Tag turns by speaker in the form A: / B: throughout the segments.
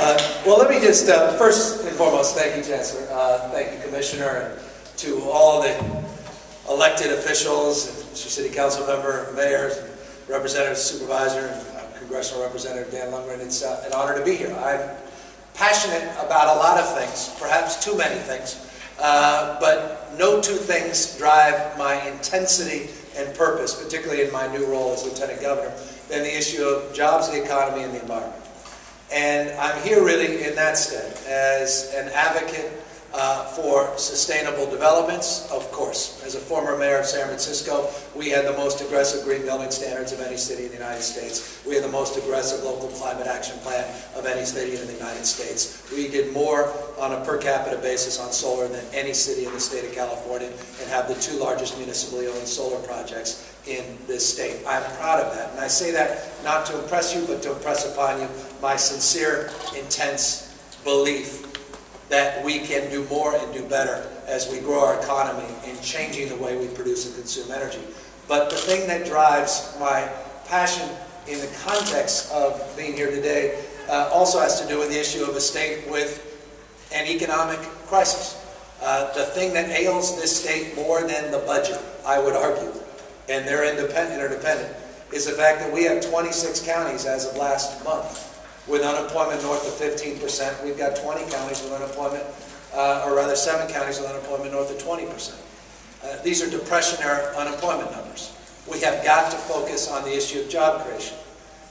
A: Well, let me just, first and foremost, thank you, Chancellor. Thank you, Commissioner, and to all the elected officials, Mr. City Council member, mayors, Representative Supervisor, and Congressional Representative Dan Lundgren. It's an honor to be here. I'm passionate about a lot of things, perhaps too many things, but no two things drive my intensity and purpose, particularly in my new role as Lieutenant Governor, than the issue of jobs, the economy, and the environment. And I'm here really in that stead as an advocate for sustainable developments, of course. As a former mayor of San Francisco, we had the most aggressive green building standards of any city in the United States. We had the most aggressive local climate action plan of any city in the United States. We did more on a per capita basis on solar than any city in the state of California and have the 2 largest municipally owned solar projects in this state. I'm proud of that. And I say that not to impress you, but to impress upon you my sincere, intense belief that we can do more and do better as we grow our economy in changing the way we produce and consume energy. But the thing that drives my passion in the context of being here today also has to do with the issue of a state with an economic crisis. The thing that ails this state more than the budget, I would argue, and they're interdependent, is the fact that we have 26 counties as of last month with unemployment north of 15%. We've got 20 counties with unemployment, or rather 7 counties with unemployment north of 20%. These are depressionary unemployment numbers. We have got to focus on the issue of job creation.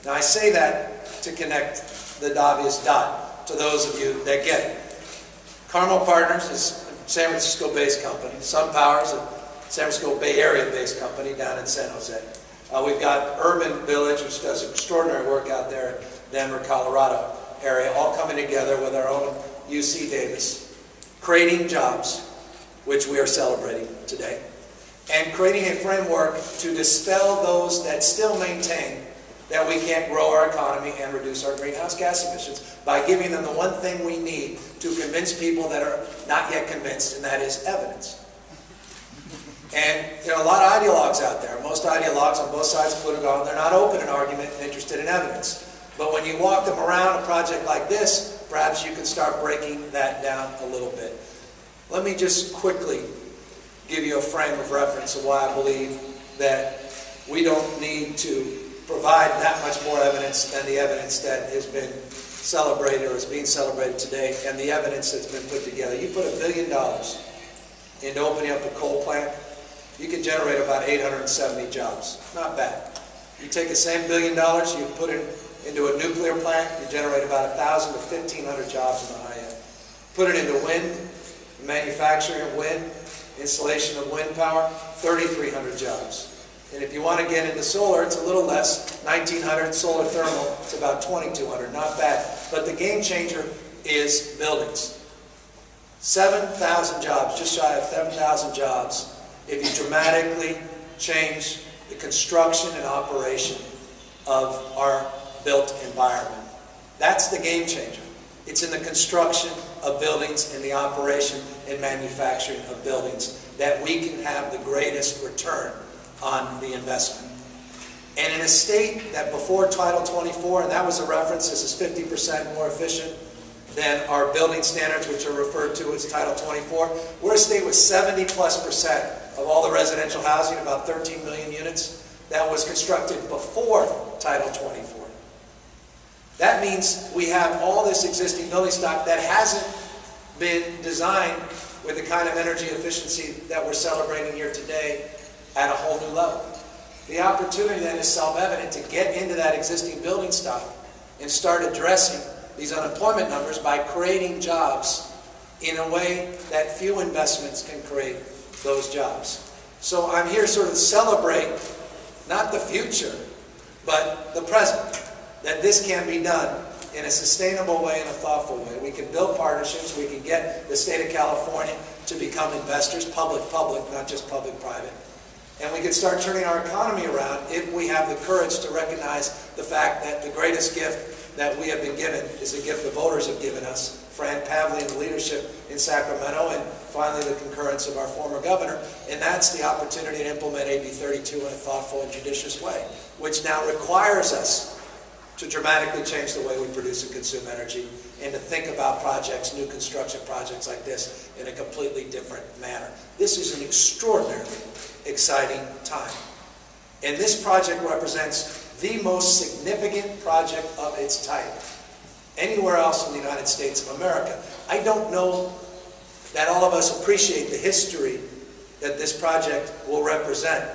A: Now I say that to connect the obvious dot to those of you that get it. Carmel Partners is a San Francisco-based company. SunPower is a San Francisco Bay Area-based company down in San Jose. We've got Urban Village, which does extraordinary work out there in Denver, Colorado area, all coming together with our own UC Davis, creating jobs, which we are celebrating today, and creating a framework to dispel those that still maintain that we can't grow our economy and reduce our greenhouse gas emissions by giving them the one thing we need to convince people that are not yet convinced, and that is evidence. And there are a lot of ideologues out there. Most ideologues on both sides of political, they're not open in argument and interested in evidence. But when you walk them around a project like this, perhaps you can start breaking that down a little bit. Let me just quickly give you a frame of reference of why I believe that we don't need to provide that much more evidence than the evidence that has been celebrated or is being celebrated today and the evidence that's been put together. You put $1 billion into opening up a coal plant, you can generate about 870 jobs. Not bad. You take the same $1 billion, you put it into a nuclear plant, you generate about 1,000 to 1,500 jobs in the high end. Put it into wind, manufacturing of wind, installation of wind power, 3,300 jobs. And if you want to get into solar, it's a little less, 1,900 solar thermal, it's about 2,200, not bad. But the game changer is buildings. 7,000 jobs, just shy of 7,000 jobs, if you dramatically change the construction and operation of our built environment. That's the game changer. It's in the construction of buildings and the operation and manufacturing of buildings that we can have the greatest return on the investment. And in a state that before Title 24, and that was a reference, this is 50% more efficient than our building standards, which are referred to as Title 24. We're a state with 70+% of all the residential housing, about 13 million units, that was constructed before Title 24. That means we have all this existing building stock that hasn't been designed with the kind of energy efficiency that we're celebrating here today at a whole new level. The opportunity then is self-evident to get into that existing building stock and start addressing these unemployment numbers by creating jobs in a way that few investments can create those jobs. So I'm here sort of to celebrate not the future, but the present, that this can be done in a sustainable way and a thoughtful way. We can build partnerships, we can get the state of California to become investors, public-public, not just public-private. And we can start turning our economy around if we have the courage to recognize the fact that the greatest gift that we have been given is the gift the voters have given us. Fran Pavley and the leadership in Sacramento, and finally the concurrence of our former governor, and that's the opportunity to implement AB 32 in a thoughtful and judicious way, which now requires us to dramatically change the way we produce and consume energy, and to think about projects, new construction projects like this, in a completely different manner. This is an extraordinarily exciting time. And this project represents the most significant project of its type anywhere else in the United States of America. I don't know that all of us appreciate the history that this project will represent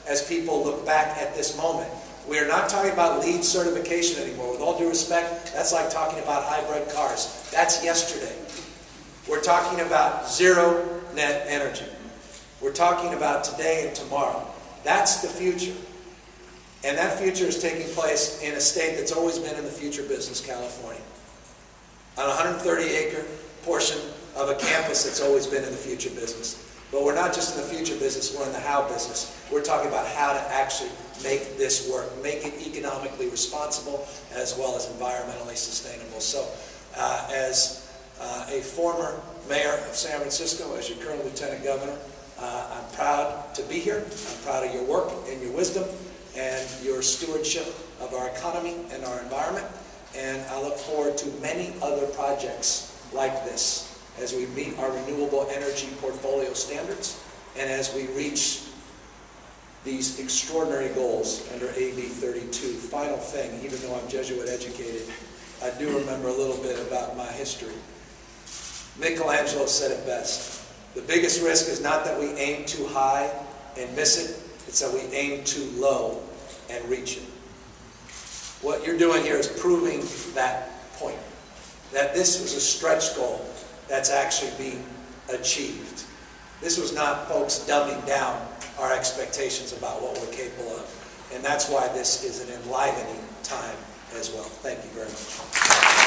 A: as people look back at this moment. We are not talking about LEED certification anymore. With all due respect, that's like talking about hybrid cars. That's yesterday. We're talking about zero net energy. We're talking about today and tomorrow. That's the future. And that future is taking place in a state that's always been in the future business, California. On a 130-acre portion of a campus that's always been in the future business. But we're not just in the future business, we're in the how business. We're talking about how to actually make this work, make it economically responsible as well as environmentally sustainable. So as a former mayor of San Francisco, as your current lieutenant governor, I'm proud to be here. I'm proud of your work and your wisdom and your stewardship of our economy and our environment. And I look forward to many other projects like this as we meet our renewable energy portfolio standards and as we reach these extraordinary goals under AB 32. Final thing, even though I'm Jesuit educated, I do remember a little bit about my history. Michelangelo said it best. The biggest risk is not that we aim too high and miss it, it's that we aim too low and reach it. What you're doing here is proving that point, that this was a stretch goal that's actually being achieved. This was not folks dumbing down our expectations about what we're capable of. And that's why this is an enlivening time as well. Thank you very much.